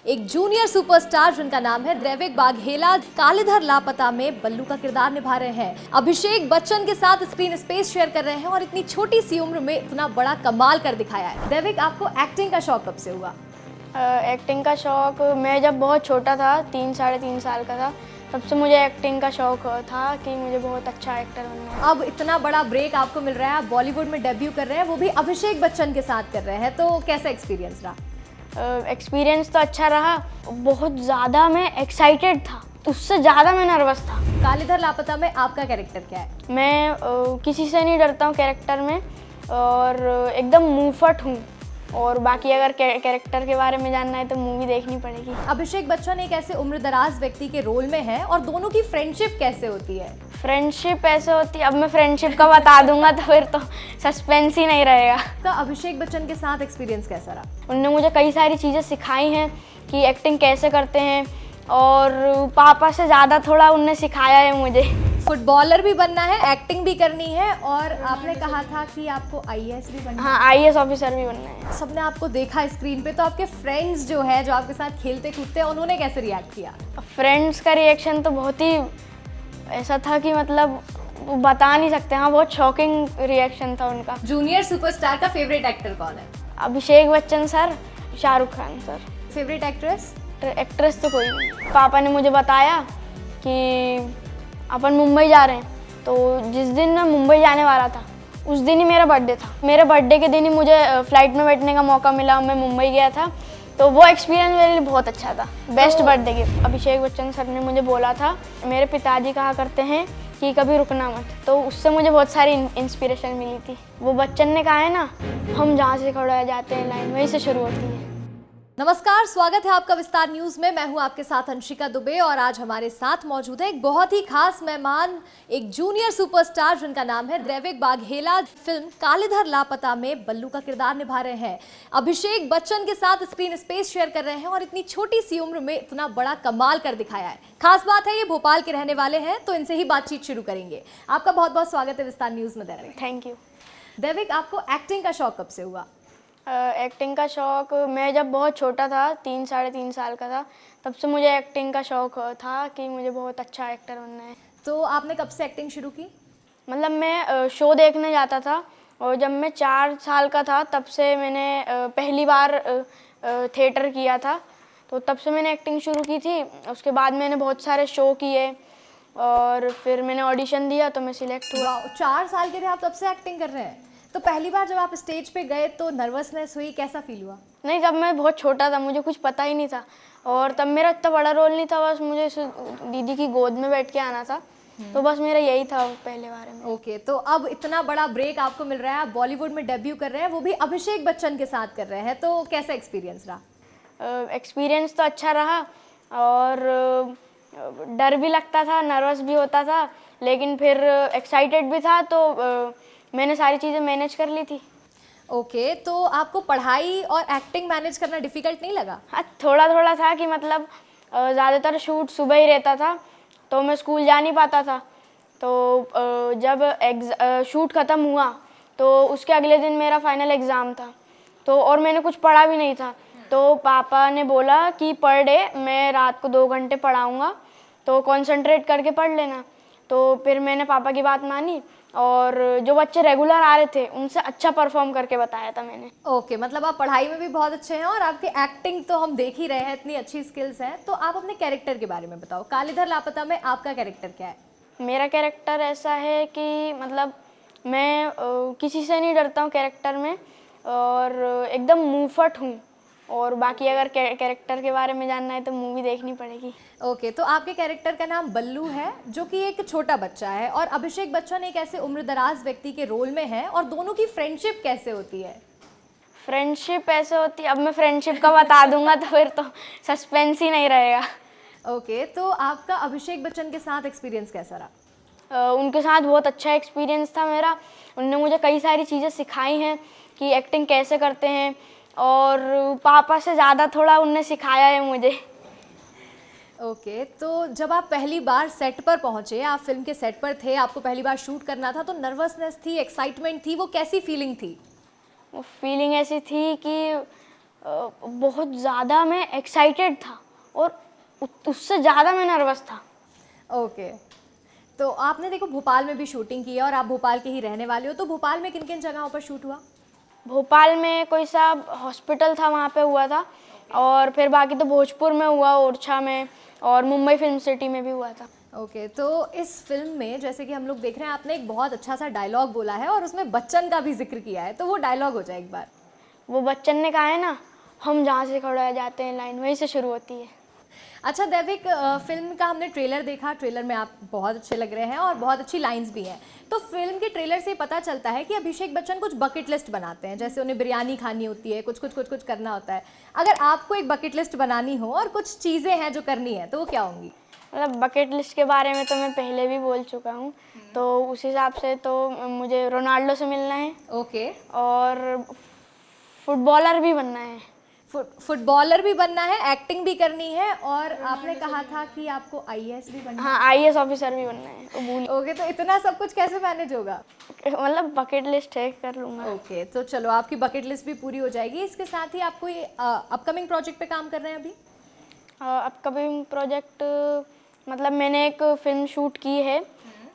एक junior superstar जिनका नाम है दैविक बाघेला कालीधर लापता में बल्लू का किरदार निभा रहे हैं। अभिषेक बच्चन के साथ स्क्रीन स्पेस शेयर कर रहे हैं और इतनी छोटी सी उम्र में इतना बड़ा कमाल कर दिखाया है। दैविक, आपको एक्टिंग का शौक कब से हुआ? एक्टिंग का शौक मैं जब बहुत छोटा था, 3-3.5 साल का था, तब से मुझे एक्टिंग का शौक था कि मुझे बहुत अच्छा एक्टर बनना है। अब इतना बड़ा ब्रेक आपको मिल रहा है, आप बॉलीवुड में डेब्यू कर रहे हैं, वो भी अभिषेक बच्चन के साथ कर रहे हैं, तो कैसा एक्सपीरियंस रहा? एक्सपीरियंस तो अच्छा रहा। बहुत ज़्यादा मैं एक्साइटेड था, उससे ज़्यादा मैं नर्वस था। कालीधर लापता में आपका कैरेक्टर क्या है? मैं किसी से नहीं डरता हूँ कैरेक्टर में, और एकदम मुंहफट हूँ। और बाकी अगर कैरेक्टर के बारे में जानना है तो मूवी देखनी पड़ेगी। अभिषेक बच्चन एक ऐसे उम्रदराज व्यक्ति के रोल में है और दोनों की फ्रेंडशिप कैसे होती है? फ्रेंडशिप ऐसे होती है, अब मैं फ्रेंडशिप का बता दूंगा तो फिर तो सस्पेंस ही नहीं रहेगा। का अभिषेक बच्चन के साथ एक्सपीरियंस कैसा रहा? उन्होंने मुझे कई सारी चीज़ें सिखाई हैं कि एक्टिंग कैसे करते हैं, और पापा से ज़्यादा थोड़ा उनने सिखाया है मुझे। फुटबॉलर भी बनना है, एक्टिंग भी करनी है, और आपने कहा था कि आपको आईएएस भी बनना है। हाँ, आईएएस ऑफिसर भी बनना है। सबने आपको देखा स्क्रीन पे, तो आपके फ्रेंड्स जो है, जो आपके साथ खेलते कूदते हैं, उन्होंने कैसे रिएक्ट किया? फ्रेंड्स का रिएक्शन तो बहुत ही ऐसा था कि मतलब बता नहीं सकते। हाँ, बहुत शॉकिंग रिएक्शन था उनका। जूनियर सुपरस्टार का फेवरेट एक्टर कौन है? Abhishek Bachchan sir, Shahrukh Khan sir. Favourite actress? Actress तो कोई नहीं। पापा ने मुझे बताया कि अपन मुंबई जा रहे हैं, तो जिस दिन मैं मुंबई जाने वाला था उस दिन ही मेरा बर्थडे था। मेरे बर्थडे के दिन ही मुझे फ्लाइट में बैठने का मौका मिला, मैं मुंबई गया था, तो वो एक्सपीरियंस मेरे लिए बहुत अच्छा था। Best birthday gift. Abhishek Bachchan sir ने मुझे बोला था, मेरे पिताजी कहा करते हैं कि कभी रुकना मत, तो उससे मुझे बहुत सारी इंस्पिरेशन मिली थी। वो बच्चन ने कहा है ना, हम जहाँ से खड़ा जाते हैं लाइन वहीं से शुरू होती है। नमस्कार, स्वागत है आपका विस्तार न्यूज में। मैं हूं आपके साथ अंशिका दुबे और आज हमारे साथ मौजूद है एक बहुत ही खास मेहमान, एक जूनियर सुपरस्टार जिनका नाम है दैविक बाघेला। फिल्म कालीधर लापता में बल्लू का किरदार निभा रहे हैं। अभिषेक बच्चन के साथ स्क्रीन स्पेस शेयर कर रहे हैं और इतनी छोटी सी उम्र में इतना बड़ा कमाल कर दिखाया है। खास बात है, ये भोपाल के रहने वाले हैं, तो इनसे ही बातचीत शुरू करेंगे। आपका बहुत बहुत स्वागत है विस्तार न्यूज में दैविक। Thank you. दैविक, आपको एक्टिंग का शौक कब से हुआ? एक्टिंग का शौक मैं जब बहुत छोटा था, 3-3.5 साल का था, तब से मुझे एक्टिंग का शौक था कि मुझे बहुत अच्छा एक्टर बनना है। तो आपने कब से एक्टिंग शुरू की? मतलब मैं शो देखने जाता था, और जब मैं 4 साल का था तब से मैंने पहली बार थिएटर किया था, तो तब से मैंने एक्टिंग शुरू की थी। उसके बाद मैंने बहुत सारे शो किए और फिर मैंने ऑडिशन दिया तो मैं सिलेक्ट हुआ। 4 साल के थे आप, तब से एक्टिंग कर रहे हैं? तो पहली बार जब आप स्टेज पे गए तो नर्वसनेस हुई, कैसा फील हुआ? नहीं, जब मैं बहुत छोटा था, मुझे कुछ पता ही नहीं था, और तब मेरा इतना बड़ा रोल नहीं था, बस मुझे दीदी की गोद में बैठ के आना था, तो बस मेरा यही था पहले बारे में। ओके, तो अब इतना बड़ा ब्रेक आपको मिल रहा है, आप बॉलीवुड में डेब्यू कर रहे हैं, वो भी अभिषेक बच्चन के साथ कर रहे हैं, तो कैसा एक्सपीरियंस रहा? एक्सपीरियंस तो अच्छा रहा, और डर भी लगता था, नर्वस भी होता था, लेकिन फिर एक्साइटेड भी था, तो मैंने सारी चीज़ें मैनेज कर ली थी। ओके, तो आपको पढ़ाई और एक्टिंग मैनेज करना डिफिकल्ट नहीं लगा? हाँ, थोड़ा थोड़ा था कि मतलब ज़्यादातर शूट सुबह ही रहता था, तो मैं स्कूल जा नहीं पाता था। तो जब शूट ख़त्म हुआ तो उसके अगले दिन मेरा फाइनल एग्ज़ाम था, तो और मैंने कुछ पढ़ा भी नहीं था, तो पापा ने बोला कि पर डे मैं रात को 2 घंटे पढ़ाऊँगा, तो कंसंट्रेट करके पढ़ लेना। तो फिर मैंने पापा की बात मानी, और जो बच्चे रेगुलर आ रहे थे उनसे अच्छा परफॉर्म करके बताया था मैंने। ओके, मतलब आप पढ़ाई में भी बहुत अच्छे हैं और आपकी एक्टिंग तो हम देख ही रहे हैं, इतनी अच्छी स्किल्स हैं। तो आप अपने कैरेक्टर के बारे में बताओ, कालीधर लापता में आपका कैरेक्टर क्या है? मेरा कैरेक्टर ऐसा है कि मतलब मैं किसी से नहीं डरता हूँ कैरेक्टर में, और एकदम मुंहफट हूँ। और बाकी अगर कैरेक्टर के बारे में जानना है तो मूवी देखनी पड़ेगी। ओके, तो आपके कैरेक्टर का नाम बल्लू है, जो कि एक छोटा बच्चा है, और अभिषेक बच्चन एक ऐसे उम्रदराज व्यक्ति के रोल में है, और दोनों की फ्रेंडशिप कैसे होती है? फ्रेंडशिप ऐसे होती है, अब मैं फ्रेंडशिप का बता दूंगा तो फिर तो सस्पेंस ही नहीं रहेगा। ओके, तो आपका अभिषेक बच्चन के साथ एक्सपीरियंस कैसा रहा? उनके साथ बहुत अच्छा एक्सपीरियंस था मेरा। उन्होंने मुझे कई सारी चीज़ें सिखाई हैं कि एक्टिंग कैसे करते हैं, और पापा से ज़्यादा थोड़ा उनने सिखाया है मुझे। ओके, तो जब आप पहली बार सेट पर पहुंचे, आप फिल्म के सेट पर थे, आपको पहली बार शूट करना था, तो नर्वसनेस थी, एक्साइटमेंट थी, वो कैसी फीलिंग थी? वो फीलिंग ऐसी थी कि बहुत ज़्यादा मैं एक्साइटेड था और उससे ज़्यादा मैं नर्वस था। ओके, तो आपने देखो भोपाल में भी शूटिंग की है और आप भोपाल के ही रहने वाले हो, तो भोपाल में किन किन जगहों पर शूट हुआ? भोपाल में कोई सा हॉस्पिटल था, वहाँ पे हुआ था। और फिर बाकी तो भोजपुर में हुआ, ओरछा में, और मुंबई फिल्म सिटी में भी हुआ था। ओके, तो इस फिल्म में जैसे कि हम लोग देख रहे हैं, आपने एक बहुत अच्छा सा डायलॉग बोला है और उसमें बच्चन का भी जिक्र किया है, तो वो डायलॉग हो जाए एक बार। वो बच्चन ने कहा है ना, हम जहाँ से खड़ा जाते हैं लाइन वहीं से शुरू होती है। अच्छा दैविक, फिल्म का हमने ट्रेलर देखा, ट्रेलर में आप बहुत अच्छे लग रहे हैं और बहुत अच्छी लाइंस भी हैं। तो फिल्म के ट्रेलर से पता चलता है कि अभिषेक बच्चन कुछ बकेट लिस्ट बनाते हैं, जैसे उन्हें बिरयानी खानी होती है, कुछ करना होता है। अगर आपको एक बकेट लिस्ट बनानी हो और कुछ चीज़ें हैं जो करनी है, तो वो क्या होंगी? मतलब बकेट लिस्ट के बारे में तो मैं पहले भी बोल चुका हूँ, तो उस हिसाब से तो मुझे रोनाल्डो से मिलना है। ओके, और फुटबॉलर भी बनना है। फुटबॉलर भी बनना है, एक्टिंग भी करनी है, और आपने कहा था कि आपको आईएएस भी बनना हाँ, आईएएस ऑफिसर भी बनना है, वो भूल। है। ओके, तो इतना सब कुछ कैसे मैनेज होगा? मतलब बकेट लिस्ट है, कर लूँगा। ओके, तो चलो आपकी बकेट लिस्ट भी पूरी हो जाएगी। इसके साथ ही आपको ये अपकमिंग प्रोजेक्ट पे काम कर रहे हैं अभी? अपकमिंग प्रोजेक्ट मतलब मैंने एक फिल्म शूट की है,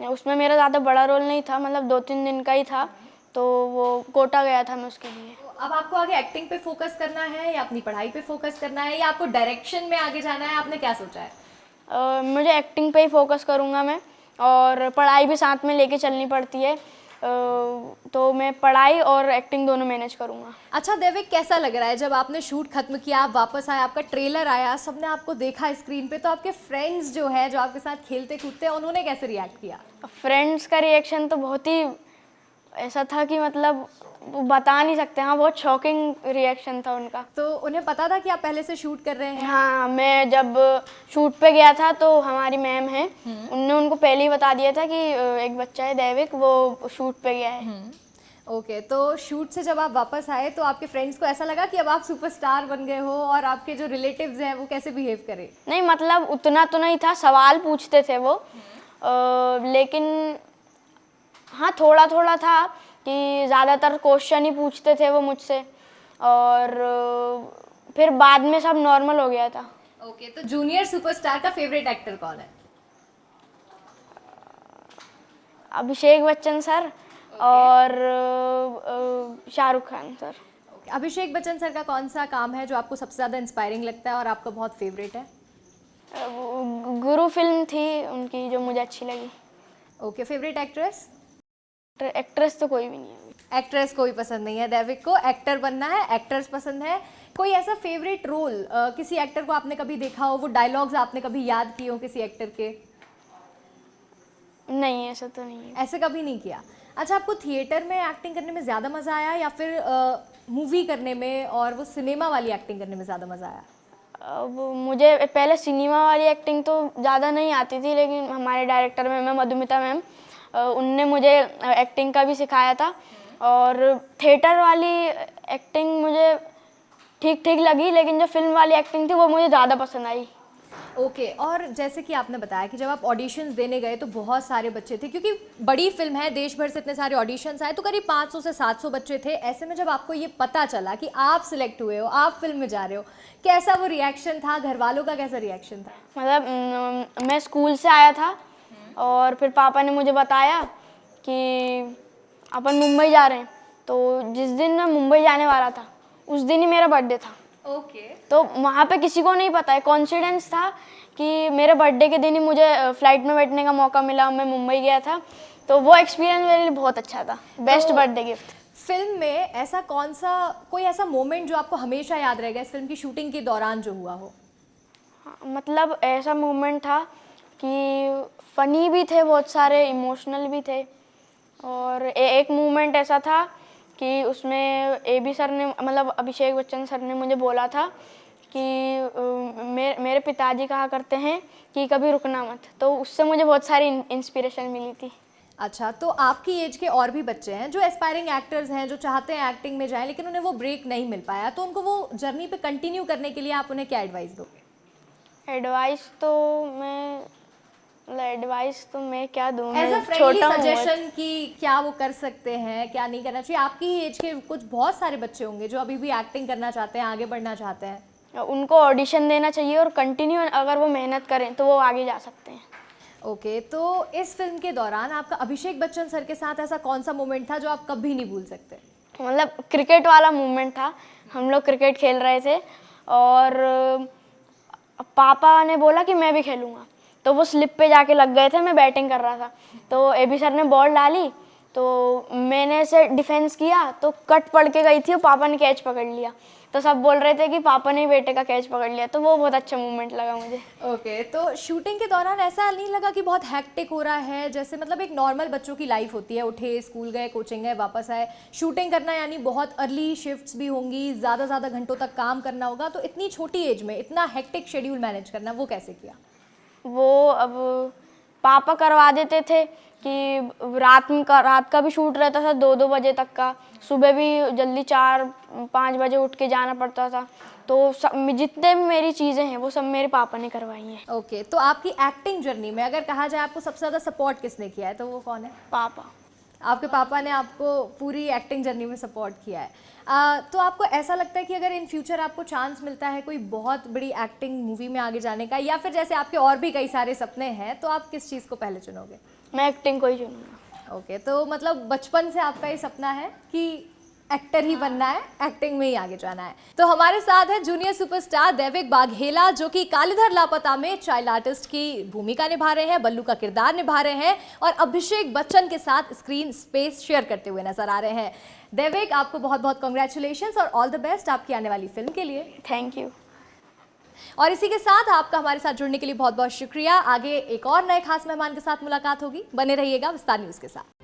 उसमें मेरा ज़्यादा बड़ा रोल नहीं था, मतलब 2-3 दिन का ही था, तो वो कोटा गया था मैं उसके लिए। अब आपको आगे एक्टिंग पे फोकस करना है या अपनी पढ़ाई पे फोकस करना है या आपको डायरेक्शन में आगे जाना है? आपने क्या सोचा है? मुझे एक्टिंग पे ही फोकस करूँगा मैं, और पढ़ाई भी साथ में लेके चलनी पड़ती है, तो मैं पढ़ाई और एक्टिंग दोनों मैनेज करूँगा। अच्छा दैविक, कैसा लग रहा है जब आपने शूट खत्म किया, आप वापस आए, आपका ट्रेलर आया, सबने आपको देखा स्क्रीन पे, तो आपके फ्रेंड्स जो है जो आपके साथ खेलते कूदते हैं, उन्होंने कैसे रिएक्ट किया? फ्रेंड्स का रिएक्शन तो बहुत ही ऐसा था कि मतलब वो बता नहीं सकते। हाँ, बहुत शॉकिंग रिएक्शन था उनका। तो उन्हें पता था कि आप पहले से शूट कर रहे हैं? हाँ, मैं जब शूट पे गया था तो हमारी मैम है, उनने उनको पहले ही बता दिया था कि एक बच्चा है दैविक, वो शूट पे गया है। ओके, तो शूट से जब आप वापस आए तो आपके फ्रेंड्स को ऐसा लगा कि अब आप सुपरस्टार बन गए हो, और आपके जो रिलेटिव्स हैं वो कैसे बिहेव करे? नहीं, मतलब उतना तो नहीं था, सवाल पूछते थे वो, लेकिन हाँ थोड़ा थोड़ा था कि ज़्यादातर क्वेश्चन ही पूछते थे वो मुझसे, और फिर बाद में सब नॉर्मल हो गया था। ओके, तो जूनियर सुपरस्टार का फेवरेट एक्टर कौन है? अभिषेक बच्चन सर और शाहरुख खान सर। अभिषेक बच्चन सर का कौन सा काम है जो आपको सबसे ज़्यादा इंस्पायरिंग लगता है और आपका बहुत फेवरेट है? गुरु फिल्म थी उनकी जो मुझे अच्छी लगी। Okay, favourite actress? एक्ट्रेस तो कोई भी नहीं है। एक्ट्रेस कोई पसंद नहीं है दैविक को, एक्टर बनना है, एक्टर्स पसंद है। कोई ऐसा फेवरेट रोल, किसी एक्टर को आपने कभी देखा हो, वो डायलॉग्स आपने कभी याद किए हो किसी एक्टर के? नहीं, ऐसा तो नहीं है। ऐसे कभी नहीं किया। अच्छा, आपको थिएटर में एक्टिंग करने में ज़्यादा मज़ा आया या फिर मूवी करने में और वो सिनेमा वाली एक्टिंग करने में ज़्यादा मज़ा आया? अब मुझे पहले सिनेमा वाली एक्टिंग तो ज़्यादा नहीं आती थी, लेकिन हमारे डायरेक्टर मैम मधुमिता मैम, उनने मुझे एक्टिंग का भी सिखाया था, और थिएटर वाली एक्टिंग मुझे ठीक ठीक लगी, लेकिन जो फिल्म वाली एक्टिंग थी वो मुझे ज़्यादा पसंद आई। ओके, और जैसे कि आपने बताया कि जब आप ऑडिशंस देने गए तो बहुत सारे बच्चे थे, क्योंकि बड़ी फिल्म है, देश भर से इतने सारे ऑडिशंस आए, तो करीब 500 से 700 बच्चे थे। ऐसे में जब आपको ये पता चला कि आप सिलेक्ट हुए हो, आप फिल्म में जा रहे हो, कैसा वो रिएक्शन था? घर वालों का कैसा रिएक्शन था? मतलब मैं स्कूल से आया था और फिर पापा ने मुझे बताया कि अपन मुंबई जा रहे हैं, तो जिस दिन मैं मुंबई जाने वाला था उस दिन ही मेरा बर्थडे था। ओके, तो वहाँ पे किसी को नहीं पता है, कॉन्फिडेंस था कि मेरे बर्थडे के दिन ही मुझे फ्लाइट में बैठने का मौका मिला, मैं मुंबई गया था, तो वो एक्सपीरियंस मेरे लिए बहुत अच्छा था। Best birthday gift. फिल्म में ऐसा कौन सा कोई ऐसा मोमेंट जो आपको हमेशा याद रहेगा इस फिल्म की शूटिंग के दौरान जो हुआ हो? हाँ, मतलब ऐसा मोमेंट था कि फ़नी भी थे बहुत सारे, इमोशनल भी थे, और एक मोमेंट ऐसा था कि उसमें AB सर ने, मतलब अभिषेक बच्चन सर ने मुझे बोला था कि मेरे पिताजी कहा करते हैं कि कभी रुकना मत, तो उससे मुझे बहुत सारी इंस्पिरेशन मिली थी। अच्छा, तो आपकी एज के और भी बच्चे हैं जो एस्पायरिंग एक्टर्स हैं, जो चाहते हैं एक्टिंग में जाएं, लेकिन उन्हें वो ब्रेक नहीं मिल पाया, तो उनको वो जर्नी पे कंटिन्यू करने के लिए आप उन्हें क्या एडवाइस दोगे? एडवाइस तो मैं एडवाइस तो मैं क्या दूँ, एज अ मैं फ्रेंडली छोटा हूँ। सजेशन कि क्या वो कर सकते हैं, क्या नहीं करना चाहिए। आपकी ही एज के कुछ बहुत सारे बच्चे होंगे जो अभी भी एक्टिंग करना चाहते हैं, आगे बढ़ना चाहते हैं। उनको ऑडिशन देना चाहिए और कंटिन्यू अगर वो मेहनत करें तो वो आगे जा सकते हैं। ओके, तो इस फिल्म के दौरान आपका अभिषेक बच्चन सर के साथ ऐसा कौन सा मोमेंट था जो आप कभी नहीं भूल सकते? मतलब क्रिकेट वाला मूवमेंट था, हम लोग क्रिकेट खेल रहे थे और पापा ने बोला कि मैं भी खेलूँगा, तो वो स्लिप पे जाके लग गए थे, मैं बैटिंग कर रहा था, तो एबी सर ने बॉल डाली तो मैंने ऐसे डिफेंस किया तो कट पड़ के गई थी और पापा ने कैच पकड़ लिया, तो सब बोल रहे थे कि पापा ने बेटे का कैच पकड़ लिया, तो वो बहुत अच्छा मूवमेंट लगा मुझे। ओके, तो शूटिंग के दौरान ऐसा नहीं लगा कि बहुत हैक्टिक हो रहा है? जैसे मतलब एक नॉर्मल बच्चों की लाइफ होती है, उठे, स्कूल गए, कोचिंग गए, वापस आए, शूटिंग करना यानी बहुत अर्ली शिफ्ट्स भी होंगी, ज़्यादा घंटों तक काम करना होगा, तो इतनी छोटी एज में इतना हैक्टिक शेड्यूल मैनेज करना, वो कैसे किया? वो अब पापा करवा देते थे कि रात का भी शूट रहता था 2-2 बजे तक का, सुबह भी जल्दी 4-5 बजे उठ के जाना पड़ता था, तो जितने भी मेरी चीज़ें हैं वो सब मेरे पापा ने करवाई हैं। ओके, तो आपकी एक्टिंग जर्नी में अगर कहा जाए आपको सबसे ज़्यादा सपोर्ट किसने किया है, तो वो कौन है? पापा। आपके पापा ने आपको पूरी एक्टिंग जर्नी में सपोर्ट किया है। तो आपको ऐसा लगता है कि अगर इन फ्यूचर आपको चांस मिलता है कोई बहुत बड़ी एक्टिंग मूवी में आगे जाने का, या फिर जैसे आपके और भी कई सारे सपने हैं, तो आप किस चीज़ को पहले चुनोगे? मैं एक्टिंग को ही चुनूँगा। ओके, तो मतलब बचपन से आपका ये सपना है कि एक्टर ही बनना है, एक्टिंग में ही आगे जाना है। तो हमारे साथ है जूनियर सुपरस्टार दैविक बाघेला, जो कि कालीधर लापता में चाइल्ड आर्टिस्ट की भूमिका निभा रहे हैं, बल्लू का किरदार निभा रहे हैं और अभिषेक बच्चन के साथ स्क्रीन स्पेस शेयर करते हुए नजर आ रहे हैं। दैविक, आपको बहुत बहुत कॉन्ग्रेचुलेशंस और ऑल द बेस्ट आपकी आने वाली फिल्म के लिए। Thank you. और इसी के साथ आपका हमारे साथ जुड़ने के लिए बहुत बहुत शुक्रिया। आगे एक और नए खास मेहमान के साथ मुलाकात होगी, बने रहिएगा विस्तार न्यूज़ के साथ।